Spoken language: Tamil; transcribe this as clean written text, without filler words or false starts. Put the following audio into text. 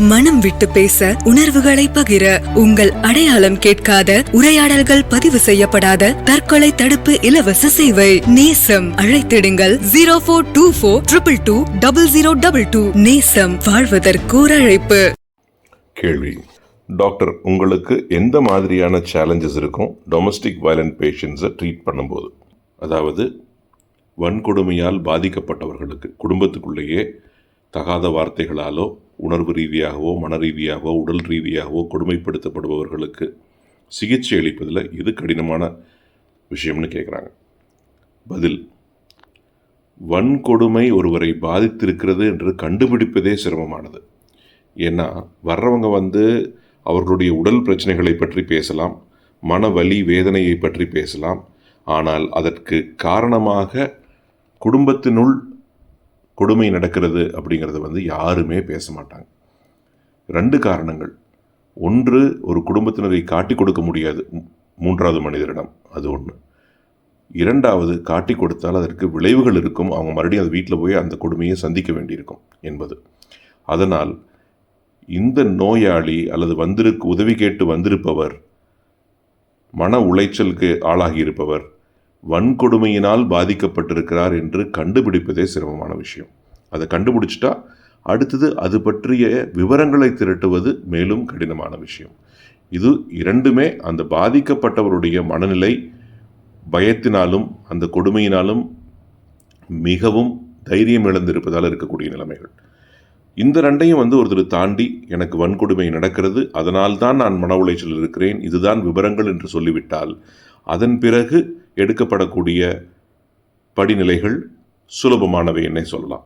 மனம் விட்டு பேச, உணர்வுகளை பகிர, உங்கள் அடையாளம் கேட்காத, உரையாடல்கள் பதிவு செய்யப்படாத தற்கொலை தடுப்பு இலவச சேவை நேசம். அழைத்திடுங்கள் 0424222022. நேசம், வாழ்வதற்கோர் அழைப்பு. கேள்வி: டாக்டர், உங்களுக்கு எந்த மாதிரியான சேலஞ்சஸ் இருக்கும் டொமஸ்டிக் வயலண்ட் பேஷண்ட்ஸை ட்ரீட் பண்ணும்போது? அதாவது வன்கொடுமையால் பாதிக்கப்பட்டவர்களுக்கு குடும்பத்துக்குள்ளேயே தகாத வார்த்தைகளாலோ, உணர்வு ரீதியாகவோ, மன ரீதியாகவோ, உடல் ரீதியாகவோ கொடுமைப்படுத்தப்படுபவர்களுக்கு சிகிச்சை அளிப்பதில் எது கடினமான விஷயம்னு கேட்குறாங்க. பதில்: வன்கொடுமை ஒருவரை பாதித்திருக்கிறது என்று கண்டுபிடிப்பதே சிரமமானது. ஏன்னா வர்றவங்க அவர்களுடைய உடல் பிரச்சனைகளை பற்றி பேசலாம், மன வலி வேதனையை பற்றி பேசலாம். ஆனால் அதற்கு காரணமாக குடும்பத்தினுள் கொடுமை நடக்கிறது அப்படிங்கிறது யாருமே பேச மாட்டாங்க. 2 காரணங்கள். ஒன்று, ஒரு குடும்பத்தினரை காட்டி கொடுக்க முடியாது 3வது மனிதரிடம், அது ஒன்று. 2வது, காட்டி கொடுத்தால் அதற்கு விளைவுகள் இருக்கும், அவங்க மறுபடியும் அது வீட்டில் போய் அந்த கொடுமையை சந்திக்க வேண்டியிருக்கும் என்பது. அதனால் இந்த நோயாளி அல்லது உதவி கேட்டு வந்திருப்பவர், மன உளைச்சலுக்கு ஆளாகி இருப்பவர் வன்கொடுமையினால் பாதிக்கப்பட்டிருக்கிறார் என்று கண்டுபிடிப்பதே சிரமமான விஷயம். அதை கண்டுபிடிச்சிட்டா அடுத்தது அது பற்றிய விவரங்களை திரட்டுவது மேலும் கடினமான விஷயம். இது 2மே அந்த பாதிக்கப்பட்டவருடைய மனநிலை பயத்தினாலும் அந்த கொடுமையினாலும் மிகவும் தைரியம் இழந்திருப்பதால் இருக்கக்கூடிய நிலைமைகள். இந்த 2ஐயும் ஒருத்தர் தாண்டி எனக்கு வன்கொடுமை நடக்கிறது, அதனால்தான் நான் மன உளைச்சல் இருக்கிறேன், இதுதான் விவரங்கள் என்று சொல்லிவிட்டால் அதன் பிறகு எடுக்கப்படக்கூடிய படிநிலைகள் சுலபமானவை என்னை சொல்லலாம்.